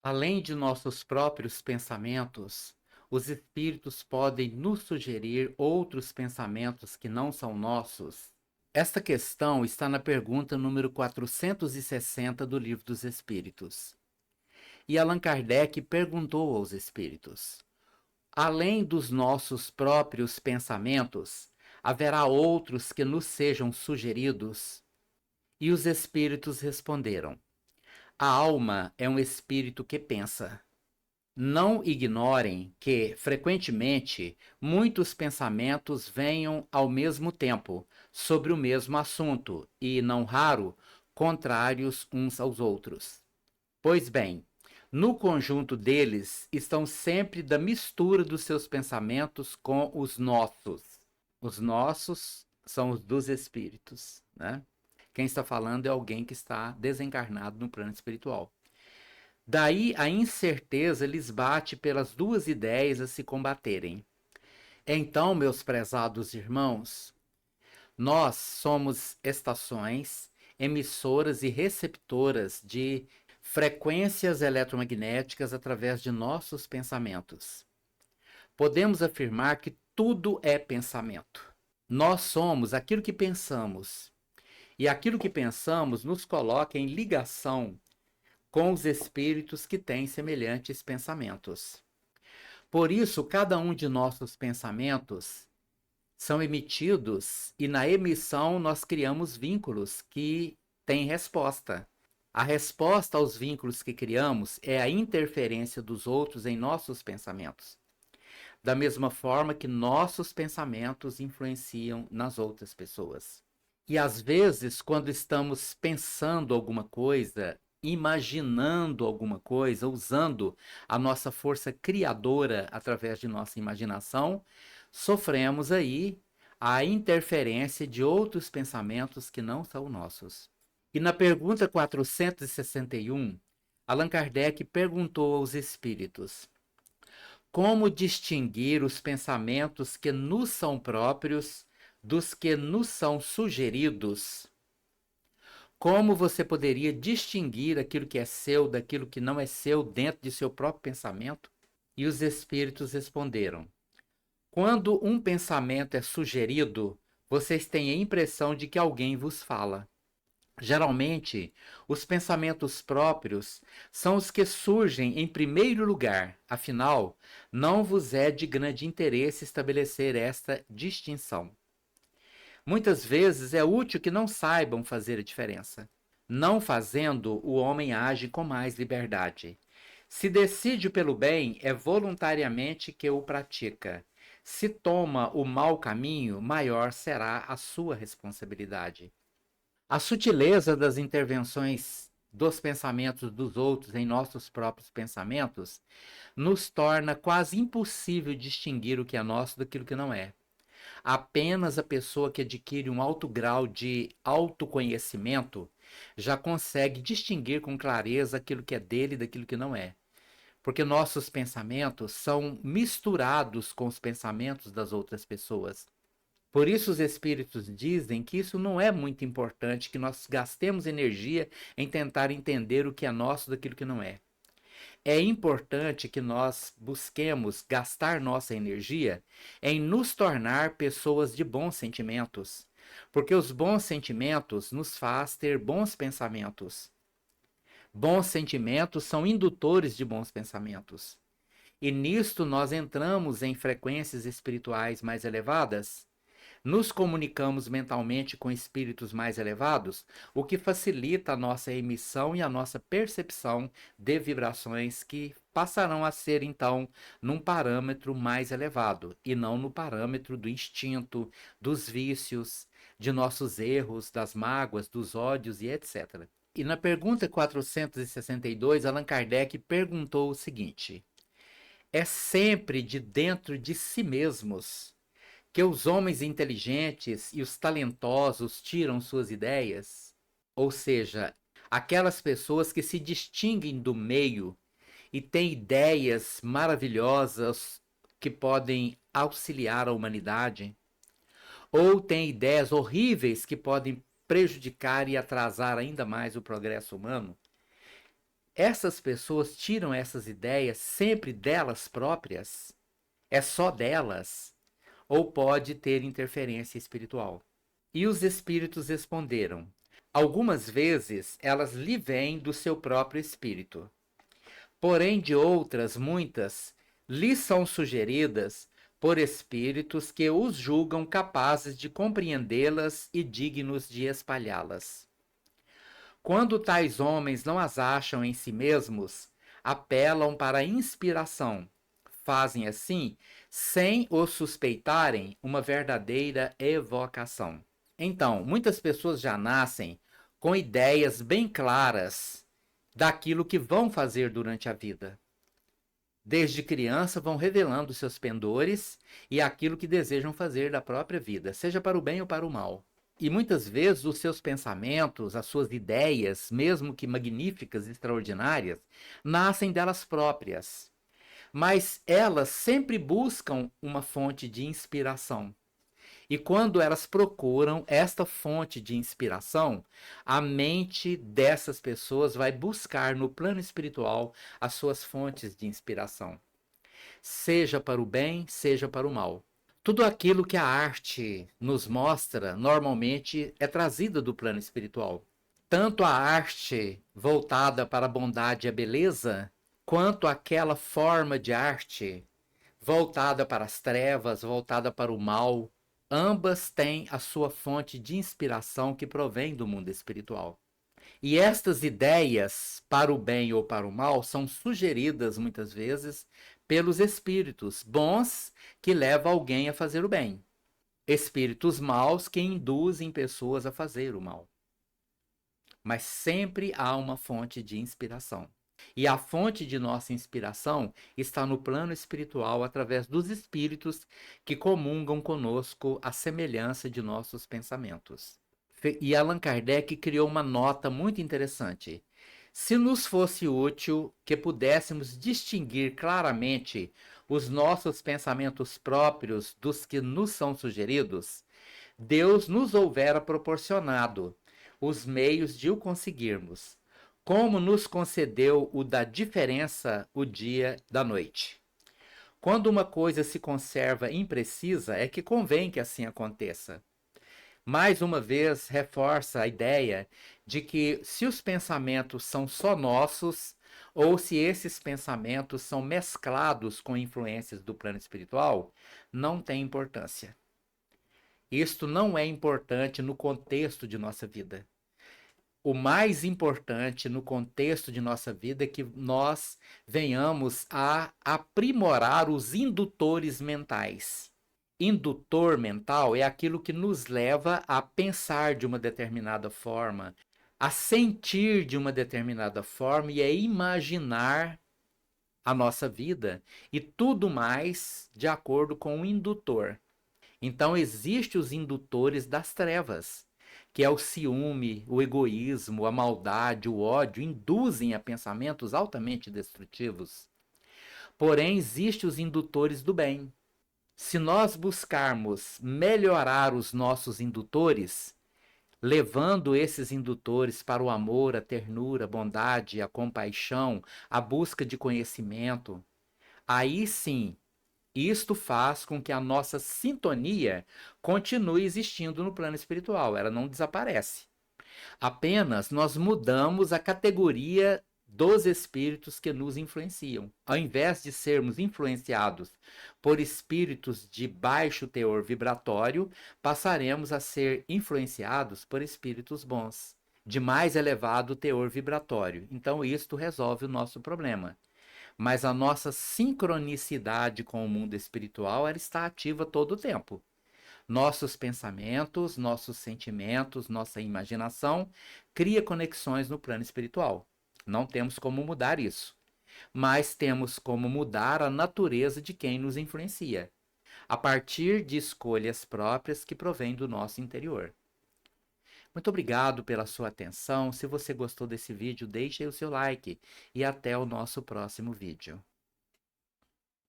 Além de nossos próprios pensamentos, os espíritos podem nos sugerir outros pensamentos que não são nossos? Esta questão está na pergunta número 460 do Livro dos Espíritos. E Allan Kardec perguntou aos espíritos: além dos nossos próprios pensamentos, haverá outros que nos sejam sugeridos? E os espíritos responderam: a alma é um espírito que pensa. Não ignorem que, frequentemente, muitos pensamentos venham ao mesmo tempo sobre o mesmo assunto e, não raro, contrários uns aos outros. Pois bem, no conjunto deles estão sempre da mistura dos seus pensamentos com os nossos. Os nossos são os dos espíritos, né? Quem está falando é alguém que está desencarnado no plano espiritual. Daí a incerteza lhes bate pelas duas ideias a se combaterem. Então, meus prezados irmãos, nós somos estações emissoras e receptoras de frequências eletromagnéticas através de nossos pensamentos. Podemos afirmar que tudo é pensamento. Nós somos aquilo que pensamos, e aquilo que pensamos nos coloca em ligação com os espíritos que têm semelhantes pensamentos. Por isso, cada um de nossos pensamentos são emitidos e na emissão nós criamos vínculos que têm resposta. A resposta aos vínculos que criamos é a interferência dos outros em nossos pensamentos. Da mesma forma que nossos pensamentos influenciam nas outras pessoas. E às vezes, quando estamos pensando alguma coisa, imaginando alguma coisa, usando a nossa força criadora através de nossa imaginação, sofremos aí a interferência de outros pensamentos que não são nossos. E na pergunta 461, Allan Kardec perguntou aos espíritos: como distinguir os pensamentos que nos são próprios dos que nos são sugeridos? Como você poderia distinguir aquilo que é seu daquilo que não é seu dentro de seu próprio pensamento? E os espíritos responderam: quando um pensamento é sugerido, vocês têm a impressão de que alguém vos fala. Geralmente, os pensamentos próprios são os que surgem em primeiro lugar, afinal, não vos é de grande interesse estabelecer esta distinção. Muitas vezes é útil que não saibam fazer a diferença. Não fazendo, o homem age com mais liberdade. Se decide pelo bem, é voluntariamente que o pratica. Se toma o mau caminho, maior será a sua responsabilidade. A sutileza das intervenções dos pensamentos dos outros em nossos próprios pensamentos nos torna quase impossível distinguir o que é nosso daquilo que não é. Apenas a pessoa que adquire um alto grau de autoconhecimento já consegue distinguir com clareza aquilo que é dele daquilo que não é. Porque nossos pensamentos são misturados com os pensamentos das outras pessoas. Por isso, os espíritos dizem que isso não é muito importante, que nós gastemos energia em tentar entender o que é nosso daquilo que não é. É importante que nós busquemos gastar nossa energia em nos tornar pessoas de bons sentimentos, porque os bons sentimentos nos faz ter bons pensamentos. Bons sentimentos são indutores de bons pensamentos. E nisto nós entramos em frequências espirituais mais elevadas, nos comunicamos mentalmente com espíritos mais elevados, o que facilita a nossa emissão e a nossa percepção de vibrações que passarão a ser então num parâmetro mais elevado e não no parâmetro do instinto, dos vícios, de nossos erros, das mágoas, dos ódios e etc. E na pergunta 462, Allan Kardec perguntou o seguinte: é sempre de dentro de si mesmos que os homens inteligentes e os talentosos tiram suas ideias? Ou seja, aquelas pessoas que se distinguem do meio e têm ideias maravilhosas que podem auxiliar a humanidade, ou têm ideias horríveis que podem prejudicar e atrasar ainda mais o progresso humano? Essas pessoas tiram essas ideias sempre delas próprias? É só delas? Ou pode ter interferência espiritual? E os espíritos responderam: algumas vezes elas lhe vêm do seu próprio espírito, porém de outras, muitas, lhe são sugeridas por espíritos que os julgam capazes de compreendê-las e dignos de espalhá-las. Quando tais homens não as acham em si mesmos, apelam para a inspiração. Fazem assim, sem o suspeitarem, uma verdadeira evocação. Então, muitas pessoas já nascem com ideias bem claras daquilo que vão fazer durante a vida. Desde criança vão revelando seus pendores e aquilo que desejam fazer da própria vida, seja para o bem ou para o mal. E muitas vezes os seus pensamentos, as suas ideias, mesmo que magníficas, extraordinárias, nascem delas próprias. Mas elas sempre buscam uma fonte de inspiração. E quando elas procuram esta fonte de inspiração, a mente dessas pessoas vai buscar no plano espiritual as suas fontes de inspiração, seja para o bem, seja para o mal. Tudo aquilo que a arte nos mostra normalmente é trazida do plano espiritual. Tanto a arte voltada para a bondade e a beleza, quanto aquela forma de arte voltada para as trevas, voltada para o mal, ambas têm a sua fonte de inspiração que provém do mundo espiritual. E estas ideias, para o bem ou para o mal, são sugeridas muitas vezes pelos espíritos bons que levam alguém a fazer o bem, espíritos maus que induzem pessoas a fazer o mal. Mas sempre há uma fonte de inspiração. E a fonte de nossa inspiração está no plano espiritual através dos espíritos que comungam conosco a semelhança de nossos pensamentos. E Allan Kardec criou uma nota muito interessante. Se nos fosse útil que pudéssemos distinguir claramente os nossos pensamentos próprios dos que nos são sugeridos, Deus nos houvera proporcionado os meios de o conseguirmos, como nos concedeu o da diferença o dia da noite. Quando uma coisa se conserva imprecisa, é que convém que assim aconteça. Mais uma vez, reforça a ideia de que se os pensamentos são só nossos, ou se esses pensamentos são mesclados com influências do plano espiritual, não tem importância. Isto não é importante no contexto de nossa vida. O mais importante no contexto de nossa vida é que nós venhamos a aprimorar os indutores mentais. Indutor mental é aquilo que nos leva a pensar de uma determinada forma, a sentir de uma determinada forma e a imaginar a nossa vida e tudo mais de acordo com o indutor. Então, existem os indutores das trevas, que é o ciúme, o egoísmo, a maldade, o ódio, induzem a pensamentos altamente destrutivos. Porém, existem os indutores do bem. Se nós buscarmos melhorar os nossos indutores, levando esses indutores para o amor, a ternura, a bondade, a compaixão, a busca de conhecimento, aí sim, isto faz com que a nossa sintonia continue existindo no plano espiritual, ela não desaparece. Apenas nós mudamos a categoria dos espíritos que nos influenciam. Ao invés de sermos influenciados por espíritos de baixo teor vibratório, passaremos a ser influenciados por espíritos bons, de mais elevado teor vibratório. Então, isto resolve o nosso problema. Mas a nossa sincronicidade com o mundo espiritual ela está ativa todo o tempo. Nossos pensamentos, nossos sentimentos, nossa imaginação cria conexões no plano espiritual. Não temos como mudar isso, mas temos como mudar a natureza de quem nos influencia, a partir de escolhas próprias que provêm do nosso interior. Muito obrigado pela sua atenção. Se você gostou desse vídeo, deixe aí o seu like e até o nosso próximo vídeo.